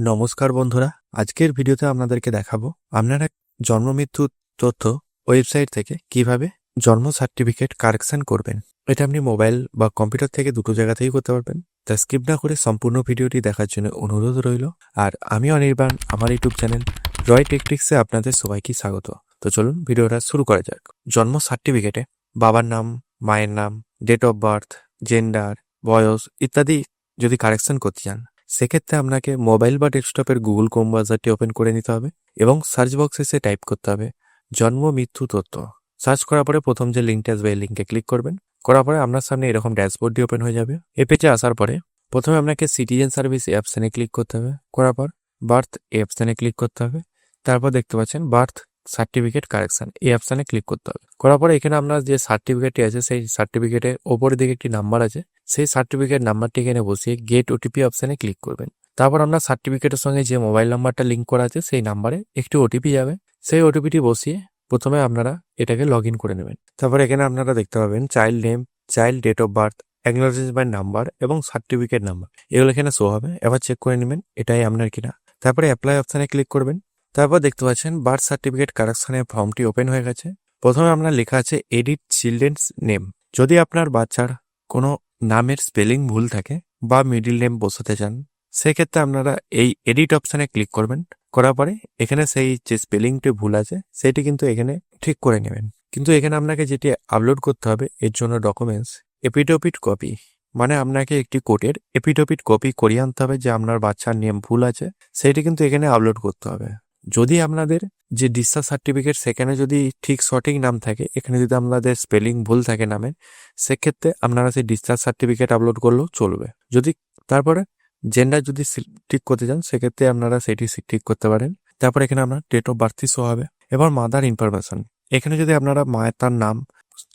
নমস্কার বন্ধুরা, আজকের ভিডিওতে আপনাদেরকে দেখাবো আপনারা জন্ম মৃত্যু তথ্য ওয়েবসাইট থেকে কিভাবে জন্ম সার্টিফিকেট কারেকশন করবেন। এটা আপনি মোবাইল বা কম্পিউটার থেকে দুটো জায়গাতেই করতে পারবেন। তা স্কিপ না করে সম্পূর্ণ ভিডিওটি দেখার জন্য অনুরোধ রইল। আর আমি অনির্বাণ, আমার ইউটিউব চ্যানেল রয় টেকটিক্সে আপনাদের সবাইকে স্বাগত। তো চলুন ভিডিওটা শুরু করা যাক। জন্ম সার্টিফিকেটে বাবার নাম, মায়ের নাম, ডেট অফ বার্থ, জেন্ডার, বয়স ইত্যাদি যদি কারেকশন করতে চান, সেক্ষেত্রে আপনাকে মোবাইল বা ডেস্কটপের গুগল ক্রোম ব্রাউজারটি ওপেন করে নিতে হবে এবং সার্চ বক্সে এসে টাইপ করতে হবে জন্ম মৃত্যু তথ্য। সার্চ করার পরে প্রথম যে লিঙ্কটা আসবে এই লিঙ্কে ক্লিক করবেন। করার পরে আপনার সামনে এরকম ড্যাশবোর্ডটি ওপেন হয়ে যাবে। এই পেজে আসার পরে প্রথমে আপনাকে সিটিজেন সার্ভিস এই অপশানে ক্লিক করতে হবে। করার পর বার্থ এই অপশানে ক্লিক করতে হবে। তারপর দেখতে পাচ্ছেন বার্থ সার্টিফিকেট কারেকশন এই অপশানে ক্লিক করতে হবে। করার পরে এখানে আপনার যে সার্টিফিকেটটি আছে সেই সার্টিফিকেটের ওপরের দিকে একটি নাম্বার আছে, সেই সার্টিফিকেট নাম্বারটি এখানে বসিয়ে গেট ওটিপি অপশানে ক্লিক করবেন। তারপর আপনার সার্টিফিকেটের সঙ্গে যে মোবাইল নাম্বারটা লিঙ্ক করা আছে সেই নাম্বারে একটি ওটিপি যাবে। সেই ওটিপিটি বসিয়ে প্রথমে আপনারা এটাকে লগ ইন করে নেবেন। তারপর এখানে আপনারা দেখতে পাবেন child name, child date of birth, acknowledgement number এবং সার্টিফিকেট নাম্বার, এগুলো এখানে শো হবে। এবার চেক করে নেবেন এটাই আপনার কিনা। তারপরে অ্যাপ্লাই অপশানে ক্লিক করবেন। তারপর দেখতে পাচ্ছেন বার্থ সার্টিফিকেট কারেকশনের ফর্মটি ওপেন হয়ে গেছে। প্রথমে আপনার লেখা আছে এডিট চিলড্রেন্স নেম। যদি আপনার বাচ্চার কোনো নামের স্পেলিং ভুল থাকে বা মিডিল নেম বসাতে চান, সেক্ষেত্রে আপনারা এই এডিট অপশানে ক্লিক করবেন। করার পরে এখানে সেই যে স্পেলিংটি ভুল আছে সেটি কিন্তু এখানে ঠিক করে নেবেন। কিন্তু এখানে আপনাকে যেটি আপলোড করতে হবে এর জন্য ডকুমেন্টস এপিডোপিট কপি, মানে আপনাকে একটি কোর্টের এপিডোপিট কপি করিয়ে আনতে হবে যে আপনার বাচ্চার নেম ভুল আছে, সেটি কিন্তু এখানে আপলোড করতে হবে। যদি আপনাদের যে ডিসচার্জ সার্টিফিকেট সেখানে যদি ঠিক সঠিক নাম থাকে, এখানে যদি আপনাদের স্পেলিং ভুল থাকে নামের, সেক্ষেত্রে আপনারা সেই ডিসচার্জ সার্টিফিকেট আপলোড করলেও চলবে। যদি তারপরে জেন্ডার যদি ঠিক করতে চান, সেক্ষেত্রে আপনারা সেটি ঠিক করতে পারেন। তারপর এখানে আপনার ডেট অফ বার্থ শো হবে। এবার মাদার ইনফরমেশন, এখানে যদি আপনারা মায়ের তার নাম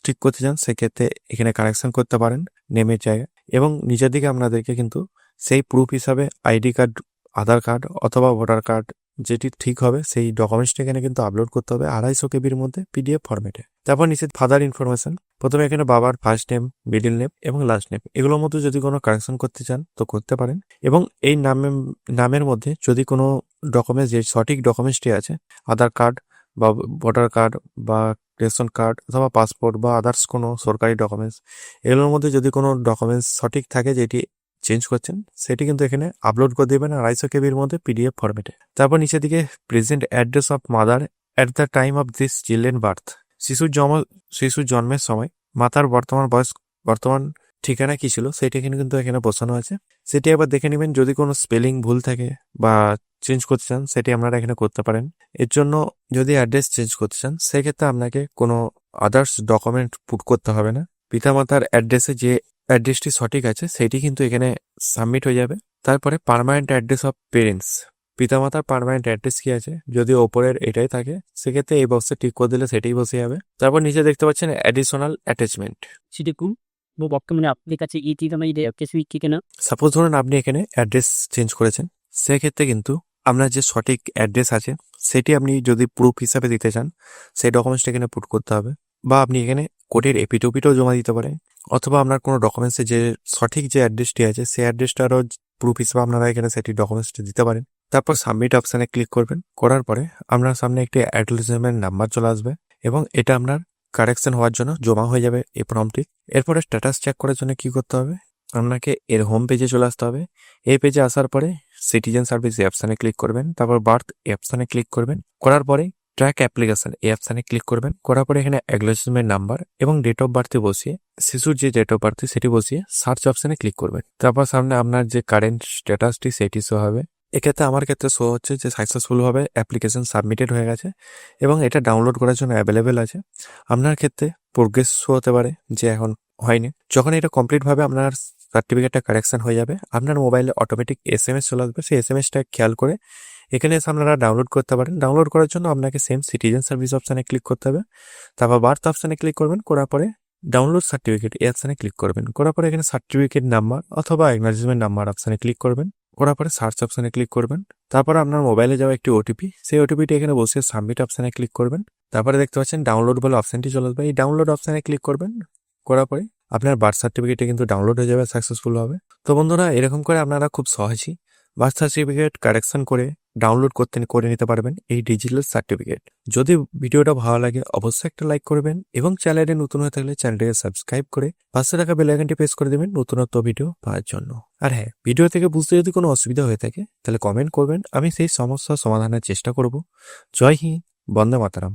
ঠিক করতে চান, সেক্ষেত্রে এখানে কারেকশন করতে পারেন নেমের জায়গায়। এবং নিচের দিকে আপনাদেরকে কিন্তু সেই প্রুফ হিসাবে আইডি কার্ড, আধার কার্ড অথবা ভোটার কার্ড যেটি ঠিক হবে সেই ডকুমেন্টসটা এখানে কিন্তু আপলোড করতে হবে 250 কেবির মধ্যে পিডিএফ ফরম্যাটে। তারপর নিচে ফাদার ইনফরমেশন, প্রথমে এখানে বাবার ফার্স্ট নেম, মিডল নেম এবং লাস্ট নেম, এগুলোর মধ্যে যদি কোনো কারেকশন করতে চান তো করতে পারেন। এবং এই নামের মধ্যে যদি কোনো ডকুমেন্টস, যে সঠিক ডকুমেন্টসটি আছে, আধার কার্ড বা ভোটার কার্ড বা রেশন কার্ড অথবা পাসপোর্ট বা আদার্স কোনো সরকারি ডকুমেন্টস, এগুলোর মধ্যে যদি কোনো ডকুমেন্টস সঠিক থাকে যেটি চেঞ্জ করছেন, সেটি কিন্তু এখানে আপলোড করে দেবেন 250 কেবির মধ্যে পিডিএফ ফরম্যাটে। তারপর নিচের দিকে present address of mother at the time of this children birth, শিশুর জন্মের সময় মাতার বর্তমান ঠিকানা কি ছিল সেটি কিন্তু এখানে বসানো আছে। সেটি আবার দেখে নেবেন। যদি কোনো স্পেলিং ভুল থাকে বা চেঞ্জ করতে চান, সেটি আপনারা এখানে করতে পারেন। এর জন্য যদি অ্যাড্রেস চেঞ্জ করতে চান, সেক্ষেত্রে আপনাকে কোনো আদার্স ডকুমেন্ট পুট করতে হবে না। পিতামাতার অ্যাড্রেসে যে অ্যাড্রেসটি সঠিক আছে সেটি কিন্তু এখানে সাবমিট হয়ে যাবে। তারপরে পার্মানেন্ট অ্যাড্রেস অফ পেরেন্টস, পিতামাতার পার্মানেন্ট অ্যাড্রেস কি আছে, যদি ওপরের এটাই থাকে সেক্ষেত্রে এই বক্সে টিক করে দিলে সেটাই বসে যাবে। তারপর নিচে দেখতে পাচ্ছেন অ্যাডিশনাল অ্যাটাচমেন্ট। বর্তমানে আপনাদের কাছে এই ঠিকানায় ঠিকানা, সাপোজ ধরুন আপনি এখানে অ্যাড্রেস চেঞ্জ করেছেন, সেক্ষেত্রে কিন্তু আপনার যে সঠিক অ্যাড্রেস আছে সেটি আপনি যদি প্রুফ হিসাবে দিতে চান, সেই ডকুমেন্টসটা এখানে পুট করতে হবে। বা আপনি এখানে কোর্টের এপিডোপিটও জমা দিতে পারেন, অথবা আপনার কোনো ডকুমেন্টসে যে সঠিক যে অ্যাড্রেসটি আছে সেই অ্যাড্রেসটারও প্রুফ হিসেবে আপনারা এখানে সেটি ডকুমেন্টসটি দিতে পারেন। তারপর সাবমিট অপশানে ক্লিক করবেন। করার পরে আপনার সামনে একটি অ্যাকনোলেজমেন্ট নাম্বার চলে আসবে এবং এটা আপনার কারেকশন হওয়ার জন্য জমা হয়ে যাবে এই ফর্মটি। এরপরে স্ট্যাটাস চেক করার জন্য কি করতে হবে, আপনাকে এর হোম পেজে চলে আসতে হবে। এই পেজে আসার পরে সিটিজেন সার্ভিস এই অপশানে ক্লিক করবেন। তারপর বার্থ এই অপশানে ক্লিক করবেন। করার পরে ট্র্যাক অ্যাপ্লিকেশন এই অপশানে ক্লিক করবেন। করার পরে এখানে অ্যাকনোলেজমেন্ট নাম্বার এবং ডেট অফ বার্থে বসিয়ে, শিশুর যে ডেট অফ বার্থ সেটি বসিয়ে সার্চ অপশানে ক্লিক করবেন। তারপর সামনে আপনার যে কারেন্ট স্ট্যাটাসটি সেটি শো হবে। এক্ষেত্রে আমার ক্ষেত্রে শো হচ্ছে যে সাকসেসফুলভাবে অ্যাপ্লিকেশন সাবমিটেড হয়ে গেছে এবং এটা ডাউনলোড করার জন্য অ্যাভেলেবেল আছে। আপনার ক্ষেত্রে প্রোগ্রেস শো হতে পারে যে এখন হয়নি। যখন এটা কমপ্লিটভাবে আপনার সার্টিফিকেটটা কারেকশন হয়ে যাবে, আপনার মোবাইলে অটোমেটিক SMS চলে আসবে। সেই SMS-টা খেয়াল করে এখানে এসে আপনারা ডাউনলোড করতে পারেন। ডাউনলোড করার জন্য আপনাকে সেম সিটিজেন সার্ভিস অপশানে ক্লিক করতে হবে। তারপর বার্থ অপশানে ক্লিক করবেন। করার পরে ডাউনলোড সার্টিফিকেট এই অপশানে ক্লিক করবেন। করার পরে এখানে সার্টিফিকেট নাম্বার অথবা অ্যাকনোলেজমেন্ট নাম্বার অপশানে ক্লিক করবেন। করার পরে সার্চ অপশানে ক্লিক করবেন। তারপর আপনার মোবাইলে যাওয়া একটি ওটিপি, সেই ওটিপিটি এখানে বসে সাবমিট অপশানে ক্লিক করবেন। তারপরে দেখতে পাচ্ছেন ডাউনলোড বলে অপশানটি চলে আসবে। এই ডাউনলোড অপশানে ক্লিক করবেন। করার পরে আপনার বার্থ সার্টিফিকেটে কিন্তু ডাউনলোড হয়ে যাবে সাকসেসফুল হবে। তো বন্ধুরা, এরকম করে আপনারা খুব সহজেই বার্থ সার্টিফিকেট কারেকশন করে ডাউনলোড করে নিতে পারবেন এই ডিজিটাল সার্টিফিকেট। যদি ভিডিওটা ভালো লাগে অবশ্যই একটা লাইক করবেন এবং চ্যানেলে নতুন হয়ে থাকলে চ্যানেলটিকে সাবস্ক্রাইব করে পাশে থাকা বেল আইকনটি প্রেস করে দেবেন নতুনত্ব ভিডিও পাওয়ার জন্য। আর হ্যাঁ, ভিডিও থেকে বুঝতে যদি কোনো অসুবিধা হয়ে থাকে তাহলে কমেন্ট করবেন, আমি সেই সমস্যার সমাধানের চেষ্টা করব। জয় হিন্দ, বন্দে মাতরম।